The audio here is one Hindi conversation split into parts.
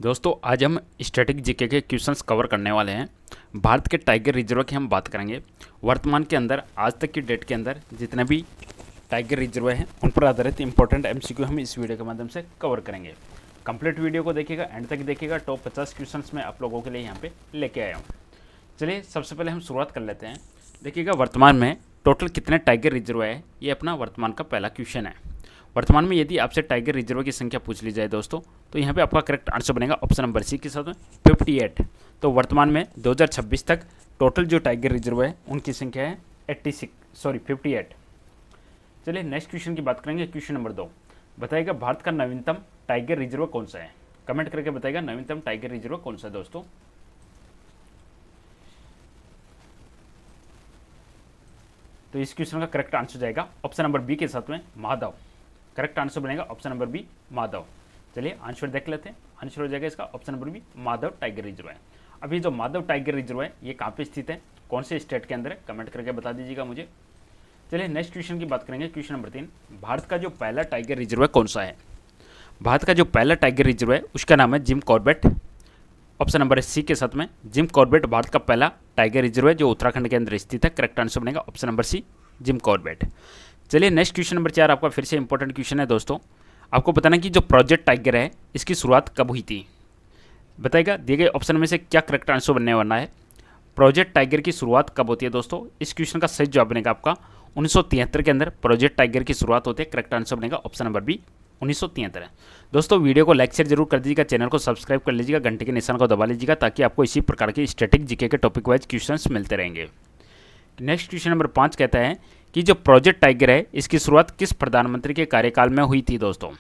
दोस्तों आज हम स्टैटिक जीके के क्वेश्चंस कवर करने वाले हैं। भारत के टाइगर रिजर्व की हम बात करेंगे। वर्तमान के अंदर आज तक की डेट के अंदर जितने भी टाइगर रिजर्व हैं उन पर आधारित इंपॉर्टेंट एमसीक्यू हम इस वीडियो के माध्यम से कवर करेंगे। कंप्लीट वीडियो को देखिएगा, एंड तक देखिएगा। टॉप 50 क्वेश्चंस में आप लोगों के लिए यहाँ पे लेके आया हूँ। चलिए सबसे पहले हम शुरुआत कर लेते हैं। देखिएगा वर्तमान में टोटल कितने टाइगर रिजर्व है, ये अपना वर्तमान का पहला क्वेश्चन है। वर्तमान में यदि आपसे टाइगर रिजर्व की संख्या पूछ ली जाए दोस्तों, तो यहाँ पे आपका करेक्ट आंसर बनेगा ऑप्शन नंबर सी के साथ में 58। तो वर्तमान में 2026 तक टोटल जो टाइगर रिजर्व है उनकी संख्या है 58। चलिए नेक्स्ट क्वेश्चन की बात करेंगे। क्वेश्चन नंबर 2 बताइएगा भारत का नवीनतम टाइगर रिजर्व कौन सा है। कमेंट करके बताइएगा नवीनतम टाइगर रिजर्व कौन सा है दोस्तों। तो इस क्वेश्चन का करेक्ट आंसर जाएगा ऑप्शन नंबर बी के साथ में माधव। करेक्ट आंसर बनेगा ऑप्शन नंबर बी माधव। चलिए आंसर देख लेते हैं। आंसर हो जाएगा इसका option number B Madhav tiger reserve है। अभी जो माधव टाइगर रिजर्व है ये कहाँ पे स्थित है, कौन से स्टेट के अंदर है, कमेंट करके बता दीजिएगा मुझे। चलिए नेक्स्ट क्वेश्चन की बात करेंगे। क्वेश्चन नंबर 3 भारत का जो पहला टाइगर रिजर्व है कौन सा है। भारत का जो पहला टाइगर रिजर्व है उसका नाम है Jim Corbett. Option number C के साथ में जिम कॉर्बेट भारत का पहला टाइगर रिजर्व है जो उत्तराखंड के अंदर स्थित है। करेक्ट आंसर बनेगा option number C Jim Corbett. चलिए नेक्स्ट क्वेश्चन नंबर 4 आपका फिर से इंपॉर्टेंट क्वेश्चन है दोस्तों। आपको बताना कि जो प्रोजेक्ट टाइगर है इसकी शुरुआत कब हुई थी। बताइएगा दिए गए ऑप्शन में से क्या करेक्ट आंसर बनने वाला है। प्रोजेक्ट टाइगर की शुरुआत कब होती है दोस्तों। इस क्वेश्चन का सही जवाब बनेगा आपका 1973 के अंदर प्रोजेक्ट टाइगर की शुरुआत होती है। करेक्ट आंसर बनेगा ऑप्शन नंबर बी 1973 है। दोस्तों वीडियो को लाइक शेयर जरूर कर दीजिएगा, चैनल को सब्सक्राइब कर लीजिएगा, घंटे के निशान को दबा लीजिएगा ताकि आपको इसी प्रकार के स्टैटिक जीके के टॉपिक वाइज क्वेश्चंस मिलते रहेंगे। नेक्स्ट क्वेश्चन नंबर 5 कहता है कि जो प्रोजेक्ट टाइगर है इसकी शुरुआत किस प्रधानमंत्री के कार्यकाल में हुई थी दोस्तों।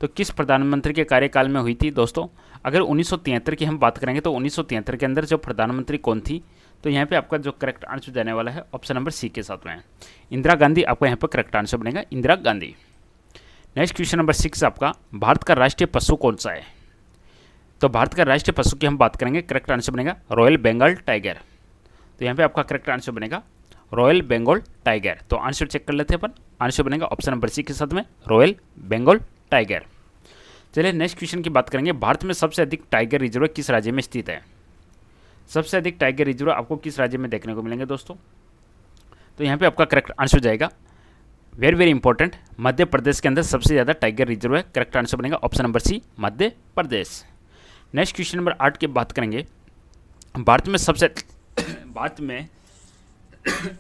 तो किस प्रधानमंत्री के कार्यकाल में हुई थी दोस्तों। अगर 1973 की हम बात करेंगे तो 1973 के अंदर जो प्रधानमंत्री कौन थी, तो यहाँ पे आपका जो करेक्ट आंसर जाने वाला है ऑप्शन नंबर सी के साथ में है इंदिरा गांधी। आपका यहाँ पर करेक्ट आंसर बनेगा Indira Gandhi. Next question number 6 आपका भारत का राष्ट्रीय पशु कौन सा है। तो भारत का राष्ट्रीय पशु की हम बात करेंगे, करेक्ट आंसर बनेगा रॉयल बंगाल टाइगर। तो यहाँ पे आपका करेक्ट आंसर बनेगा रॉयल बंगाल टाइगर। तो आंसर चेक कर लेते हैं अपन। आंसर बनेगा ऑप्शन नंबर सी के साथ में रॉयल बंगाल टाइगर। चलिए नेक्स्ट क्वेश्चन की बात करेंगे। भारत में सबसे अधिक टाइगर रिजर्व किस राज्य में स्थित है। सबसे अधिक टाइगर रिजर्व आपको किस राज्य में देखने को मिलेंगे दोस्तों। तो यहाँ पे आपका करेक्ट आंसर जाएगा very very important, Madhya Pradesh के अंदर सबसे ज़्यादा टाइगर रिजर्व है। करेक्ट आंसर बनेगा ऑप्शन नंबर सी Madhya Pradesh. Next question number 8 की बात करेंगे। भारत में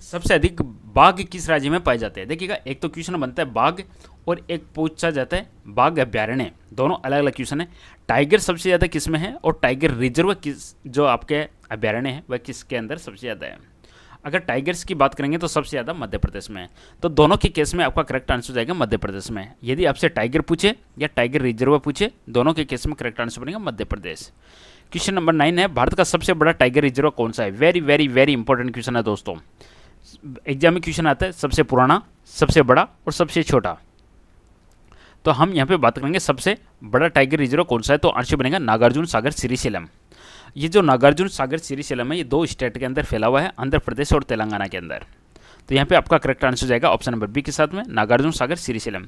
सबसे अधिक बाघ किस राज्य में पाए जाते हैं। देखिएगा एक तो क्वेश्चन बनता है बाघ और एक पूछा जाता है बाघ अभ्यारण्य, दोनों अलग अलग क्वेश्चन है। टाइगर सबसे ज़्यादा किस में है और टाइगर रिजर्व किस जो आपके अभ्यारण्य है वह किसके अंदर सबसे ज़्यादा है। अगर टाइगर्स की बात करेंगे तो सबसे ज़्यादा मध्य प्रदेश में है। तो दोनों के केस में आपका करेक्ट आंसर जाएगा मध्य प्रदेश में। यदि आपसे टाइगर पूछे या टाइगर रिजर्व पूछे, दोनों के केस में करेक्ट आंसर बनेगा मध्य प्रदेश। क्वेश्चन नंबर 9 है भारत का सबसे बड़ा टाइगर रिजर्व कौन सा है। Very very very important question है दोस्तों। एग्जाम में क्वेश्चन आता है सबसे पुराना, सबसे बड़ा और सबसे छोटा। तो हम यहाँ पे बात करेंगे सबसे बड़ा टाइगर रिजर्व कौन सा है। तो आंसर बनेगा नागार्जुन सागर श्रीशैलम। ये जो नागार्जुन सागर श्रीशैलम है ये 2 स्टेट के अंदर फैला हुआ है, आंध्र प्रदेश और तेलंगाना के अंदर। तो यहाँ पे आपका करेक्ट आंसर जाएगा ऑप्शन नंबर बी के साथ में नागार्जुन सागर श्रीशैलम।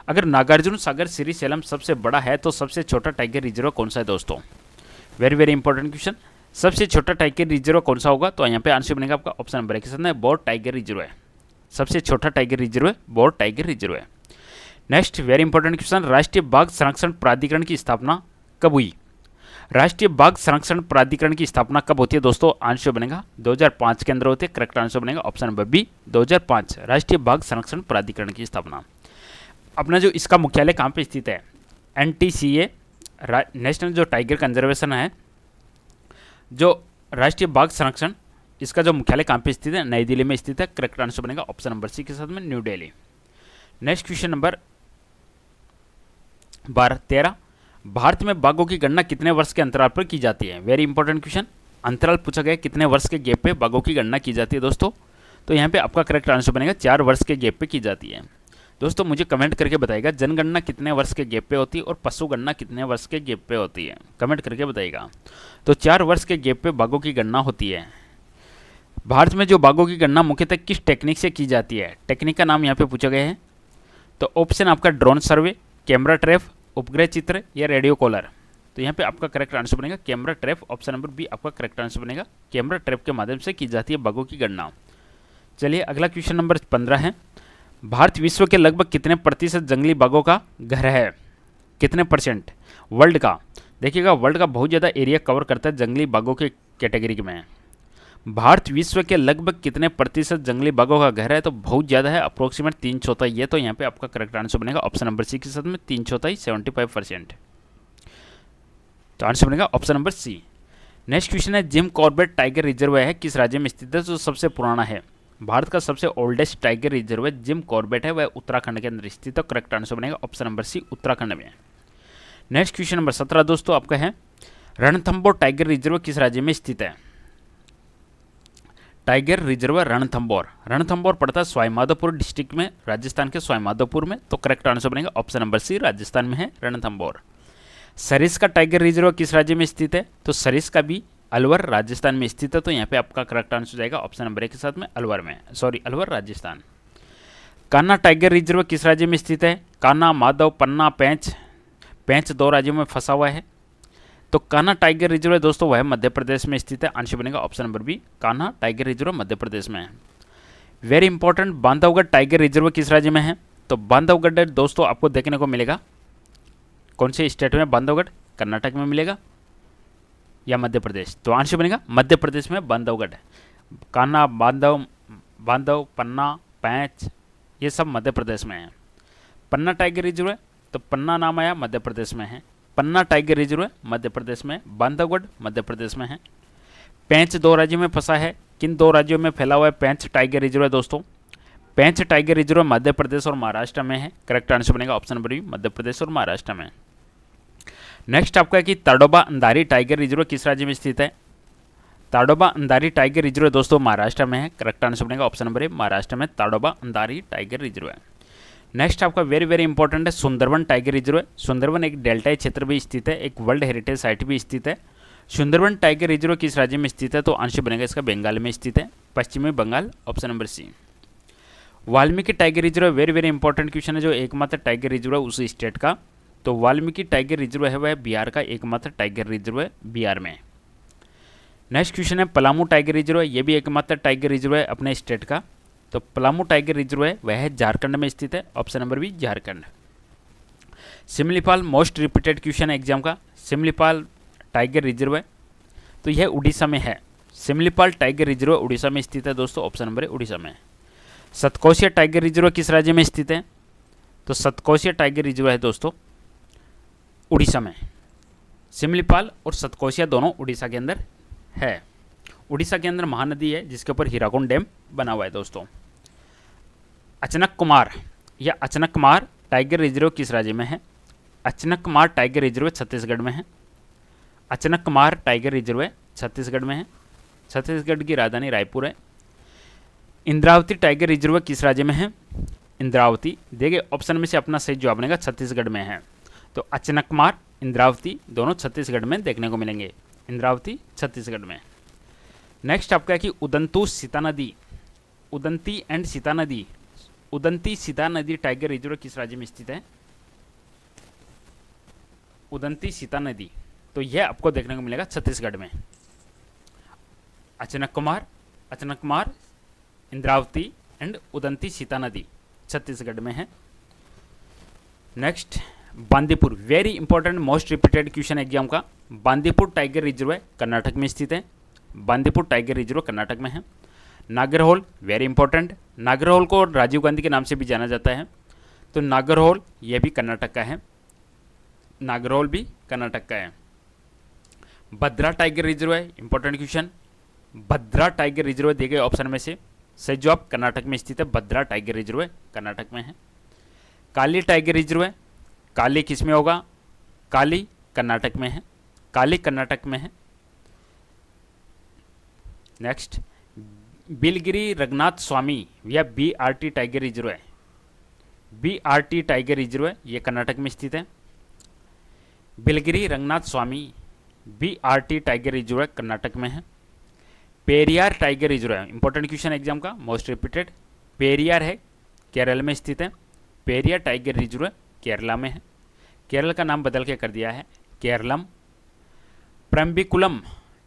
अगर नागार्जुन सागर श्रीशैलम सबसे बड़ा है तो सबसे छोटा टाइगर रिजर्व कौन सा है दोस्तों। Very very important question. सबसे छोटा टाइगर रिजर्व कौन सा होगा। तो यहाँ पे आंसर बनेगा आपका ऑप्शन नंबर ए के साथ में बोर टाइगर रिजर्व है। सबसे छोटा टाइगर रिजर्व है बोर टाइगर रिजर्व है। नेक्स्ट वेरी इंपॉर्टेंट क्वेश्चन, राष्ट्रीय बाघ संरक्षण प्राधिकरण की स्थापना कब हुई। राष्ट्रीय बाघ संरक्षण प्राधिकरण की स्थापना कब होती है दोस्तों। आंसर बनेगा 2005 के अंदर होती है। करेक्ट आंसर बनेगा ऑप्शन नंबर बी 2005 राष्ट्रीय बाघ संरक्षण प्राधिकरण की स्थापना। अपना जो इसका मुख्यालय कहाँ पे स्थित है, NTCA नेशनल जो टाइगर कंजर्वेशन है, जो राष्ट्रीय बाघ संरक्षण, इसका जो मुख्यालय कहाँ पे स्थित है, नई दिल्ली में स्थित है। करेक्ट आंसर बनेगा ऑप्शन नंबर सी के साथ में new Delhi. Next question number 13 Bharat में बाघों की गणना कितने वर्ष के अंतराल पर की जाती है। Very important question. अंतराल पूछा गया कितने वर्ष के गैप पे बाघों की गणना की जाती है दोस्तों। तो यहाँ पे आपका करेक्ट आंसर बनेगा 4 वर्ष के गैप पे की जाती है। दोस्तों मुझे कमेंट करके बताइएगा जनगणना कितने वर्ष के गैप पे होती है और पशु गणना कितने वर्ष के गैप पे होती है, कमेंट करके बताइएगा। तो 4 वर्ष के गैप पे बाघों की गणना होती है। भारत में जो बाघों की गणना मुख्यतः किस टेक्निक से की जाती है, टेक्निक का नाम यहाँ पे पूछा गया है। तो ऑप्शन आपका ड्रोन सर्वे, कैमरा ट्रैप, उपग्रह चित्र या रेडियो कॉलर। तो यहाँ पे आपका करेक्ट आंसर बनेगा camera trap. Option number B आपका करेक्ट आंसर बनेगा। कैमरा ट्रैप के माध्यम से की जाती है बाघों की गणना। चलिए अगला क्वेश्चन नंबर 15 है। भारत विश्व के लगभग कितने प्रतिशत जंगली बाघों का घर है? कितने परसेंट वर्ल्ड का? देखिएगा वर्ल्ड का बहुत ज़्यादा एरिया कवर करता है जंगली बाघों के कैटेगरी में। भारत विश्व के लगभग कितने प्रतिशत जंगली बाघों का घर है? तो बहुत ज़्यादा है, अप्रोक्सीमेट 3/4 है। तो यहाँ पे आपका करेक्ट आंसर बनेगा ऑप्शन नंबर सी के साथ में 3/4 75%। तो आंसर बनेगा option number C. Next question है जिम कॉर्बेट टाइगर रिजर्व है किस राज्य में स्थित है? जो सबसे पुराना है, भारत का सबसे ओल्डेस्ट टाइगर रिजर्व है जिम कॉर्बेट है, वह उत्तराखंड के अंदर स्थित है। करेक्ट आंसर बनेगा ऑप्शन नंबर सी उत्तराखंड में। नेक्स्ट क्वेश्चन नंबर 17 दोस्तों आपका है रणथंबोर टाइगर रिजर्व किस राज्य में स्थित है? टाइगर रिजर्व रणथंबोर, रणथंबोर पड़ता है सवाईमाधोपुर डिस्ट्रिक्ट में, राजस्थान के सवाईमाधोपुर में। तो करेक्ट आंसर बनेगा ऑप्शन नंबर सी राजस्थान में है रणथंबोर। सरिस्का टाइगर रिजर्व किस राज्य में स्थित है? तो सरिस्का भी अलवर राजस्थान में स्थित है। तो यहाँ पे आपका करेक्ट आंसर जाएगा ऑप्शन नंबर ए के साथ में अलवर में, अलवर राजस्थान। कान्हा टाइगर रिजर्व किस राज्य में स्थित है? कान्हा, माधव, पन्ना, पेंच, पेंच 2 राज्यों में फंसा हुआ है। तो कान्हा टाइगर रिजर्व दोस्तों वह मध्य प्रदेश में स्थित है। आंसर बनेगा option number B Kanha tiger reserve Madhya Pradesh में है। Very important Bandhavgarh tiger reserve किस राज्य में है? तो बांधवगढ़ दोस्तों आपको देखने को मिलेगा कौन से स्टेट में? बांधवगढ़ कर्नाटक में मिलेगा या मध्य प्रदेश? तो आंसर बनेगा मध्य प्रदेश में बांधवगढ़। कान्हा, बांधव, पन्ना, पैंच ये सब मध्य प्रदेश में है। पन्ना टाइगर रिजर्व है तो पन्ना नाम आया मध्य प्रदेश में है। पन्ना टाइगर रिजर्व मध्य प्रदेश में, बांधवगढ़ मध्य प्रदेश में है। पेंच 2 राज्यों में फंसा है। किन 2 राज्यों में फैला हुआ है पेंच टाइगर रिजर्व दोस्तों? पेंच टाइगर रिजर्व मध्य प्रदेश और महाराष्ट्र में है। करेक्ट आंसर बनेगा option number B Madhya Pradesh और महाराष्ट्र में। नेक्स्ट आपका है कि ताडोबा अंधारी टाइगर रिजर्व किस राज्य में स्थित है? ताडोबा अंधारी टाइगर रिजर्व दोस्तों महाराष्ट्र में है। करेक्ट आंसर बनेगा ऑप्शन नंबर ए महाराष्ट्र में ताडोबा अंधारी टाइगर रिजर्व है। नेक्स्ट आपका वेरी इंपॉर्टेंट है सुंदरवन टाइगर रिजर्व है। सुंदरवन एक डेल्टाई क्षेत्र भी स्थित है, एक वर्ल्ड हेरिटेज साइट भी स्थित है। सुंदरवन टाइगर रिजर्व किस राज्य में स्थित है? तो आंसर बनेगा इसका बंगाल में स्थित है, पश्चिमी Bengal. Option number C. Valmiki tiger reserve very important question है, जो एकमात्र टाइगर रिजर्व है उस स्टेट का। तो वाल्मीकि टाइगर रिजर्व है वह बिहार का एकमात्र टाइगर रिजर्व है, बिहार में। नेक्स्ट क्वेश्चन है पलामू टाइगर रिजर्व है, ये भी एकमात्र टाइगर रिजर्व है अपने स्टेट का। तो पलामू टाइगर रिजर्व है वह झारखंड में स्थित है। Option number B Jharkhand. Similipal most repeated question है एग्जाम का। सिमलीपाल टाइगर रिजर्व है तो यह उड़ीसा में है। सिमलीपाल टाइगर रिजर्व उड़ीसा में स्थित है दोस्तों। ऑप्शन नंबर ए उड़ीसा में। सतकोशिया टाइगर रिजर्व किस राज्य में स्थित है? तो सतकोशिया टाइगर रिजर्व है दोस्तों उड़ीसा में। सिमलीपाल और सतकोशिया दोनों उड़ीसा के अंदर है। उड़ीसा के अंदर महानदी है जिसके ऊपर हीराकुंड डैम बना हुआ है दोस्तों। अचनककुमार या अचनकमार टाइगर रिजर्व किस राज्य में है? अचनकमार टाइगर रिजर्व छत्तीसगढ़ में है। अचनकमार टाइगर रिजर्व छत्तीसगढ़ में है। छत्तीसगढ़ की राजधानी रायपुर है। इंद्रावती टाइगर रिजर्व किस राज्य में है? इंद्रावती। देखिए ऑप्शन में से अपना सही जवाब बनेगा छत्तीसगढ़ में है। तो अचनकमार, इंद्रावती दोनों छत्तीसगढ़ में देखने को मिलेंगे। इंद्रावती छत्तीसगढ़ में। नेक्स्ट आपका है कि उदंतु सीता नदी, उदंती एंड सीता नदी, उदंती सीता नदी टाइगर रिजर्व किस राज्य में स्थित है? उदंती सीता नदी तो यह आपको देखने को मिलेगा छत्तीसगढ़ में। अचनककुमार, इंद्रावती एंड उदंती सीता नदी छत्तीसगढ़ में है। Next Bandipur, very important most repeated question exam का। बांदीपुर टाइगर रिजर्व कर्नाटक में स्थित है। बांदीपुर टाइगर रिजर्व कर्नाटक में है। नागरहोल, वेरी इंपॉर्टेंट, नागरहोल को राजीव गांधी के नाम से भी जाना जाता है। तो नागरहोल यह भी कर्नाटक का है। नागरहोल भी कर्नाटक का है। भद्रा टाइगर रिजर्व है, इंपॉर्टेंट क्वेश्चन। भद्रा टाइगर रिजर्व दिए गए ऑप्शन में से सही जवाब कर्नाटक में स्थित है। भद्रा टाइगर रिजर्व कर्नाटक में है। काली टाइगर रिजर्व है, काली किस में होगा? काली कर्नाटक में है। काली कर्नाटक में है। नेक्स्ट बिलगिरी रघुनाथ स्वामी या बीआरटी टाइगर रिजर्व है। बीआरटी टाइगर रिजर्व है ये कर्नाटक में स्थित है। बिलगिरी रघुनाथ स्वामी बीआरटी टाइगर रिजर्व कर्नाटक में है। पेरियार टाइगर रिजर्व है, इंपॉर्टेंट क्वेश्चन एग्जाम का, मोस्ट रिपीटेड। पेरियार है केरल में स्थित है। पेरियार टाइगर रिजर्व केरला में है। केरल का नाम बदल के कर दिया है केरलम, परम्बिकुलम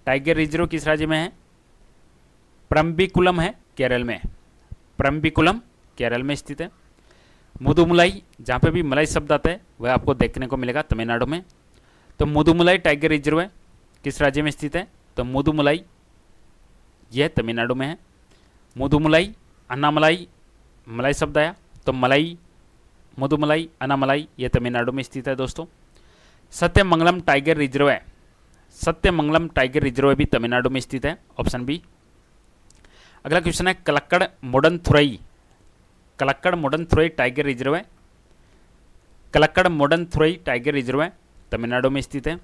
टाइगर रिजर्व किस राज्य में है? परम्बिकुलम है केरल में, परम्बिकुलम केरल में स्थित है। मुदुमलाई, जहाँ पे भी मलाई शब्द आता है वह आपको देखने को मिलेगा तमिलनाडु में। तो मुदुमलाई टाइगर रिजर्व है किस राज्य में स्थित है? तो मुदुमलाई यह तमिलनाडु में है। मुदुमलाई, अन्नामलाई, मलाई शब्द आया तो मलाई, मुदुमलाई, अन्नामलाई यह तमिलनाडु में स्थित है दोस्तों। सत्यमंगलम टाइगर रिजर्व है, सत्यमंगलम टाइगर रिजर्व भी तमिलनाडु में स्थित है, ऑप्शन बी। अगला क्वेश्चन है कलक्कड़ मुडनथुरई, कलक्कड़ मुडनथुरई टाइगर रिजर्व है, कलक्कड़ मुडनथुरई टाइगर रिजर्व है तमिलनाडु में स्थित है।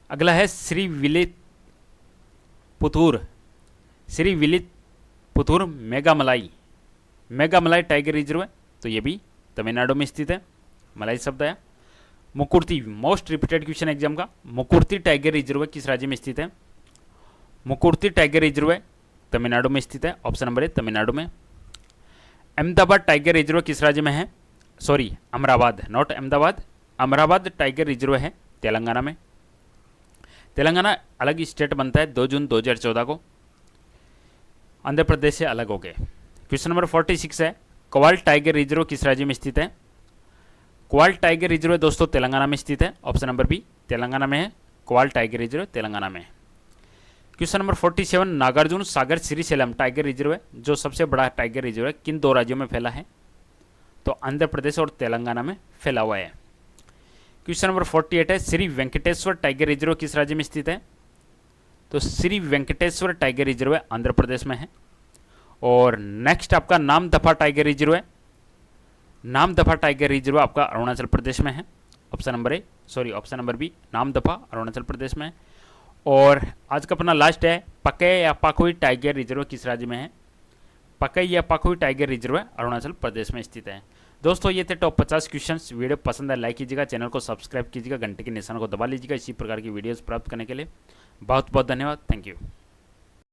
अगला है श्री विलित पुथूर, श्री विलित पुथूर मेगामलाई, मेगामलाई टाइगर रिजर्व है तो ये भी तमिलनाडु में स्थित है, मलाई शब्द आया। Mukurthi, most repeated question exam का, मुकुर्ती टाइगर रिजर्व किस राज्य में स्थित है? मुकुर्ती टाइगर रिजर्व है तमिलनाडु में स्थित है, ऑप्शन नंबर ए तमिलनाडु में। अहमदाबाद टाइगर रिजर्व किस राज्य में है? Sorry, Amrabad, not Ahmedabad, Amrabad tiger reserve है तेलंगाना में। तेलंगाना अलग स्टेट बनता है 2 जून 2014 को, आंध्र प्रदेश से अलग हो गए। क्वेश्चन नंबर 46 है कोवाल टाइगर रिजर्व किस राज्य में स्थित है? कोवाल टाइगर रिजर्व दोस्तों तेलंगाना में स्थित है, ऑप्शन नंबर बी तेलंगाना में है, कोवाल टाइगर रिजर्व तेलंगाना में है। Question number 47 Nagarjuna Sagar Srisailam tiger reserve है जो सबसे बड़ा टाइगर रिजर्व है किन 2 राज्यों में फैला है? तो आंध्र प्रदेश और तेलंगाना में फैला हुआ है। क्वेश्चन नंबर 48 है श्री वेंकटेश्वर टाइगर रिजर्व किस राज्य में स्थित है? तो श्री वेंकटेश्वर टाइगर रिजर्व आंध्र प्रदेश में है। और नेक्स्ट आपका नामदफा टाइगर रिजर्व है, नामदफा टाइगर रिजर्व आपका अरुणाचल प्रदेश में है, option number A, sorry option number B Namdapha Arunachal Pradesh में है। और आज का अपना लास्ट है पकै या पाखुई टाइगर रिजर्व किस राज्य में है? पकै या पाखुई टाइगर रिजर्व अरुणाचल प्रदेश में स्थित है। दोस्तों ये थे टॉप 50 क्वेश्चंस। वीडियो पसंद है लाइक कीजिएगा, चैनल को सब्सक्राइब कीजिएगा, घंटे के निशान को दबा लीजिएगा इसी प्रकार की वीडियोस प्राप्त करने के लिए। बहुत बहुत धन्यवाद, थैंक यू।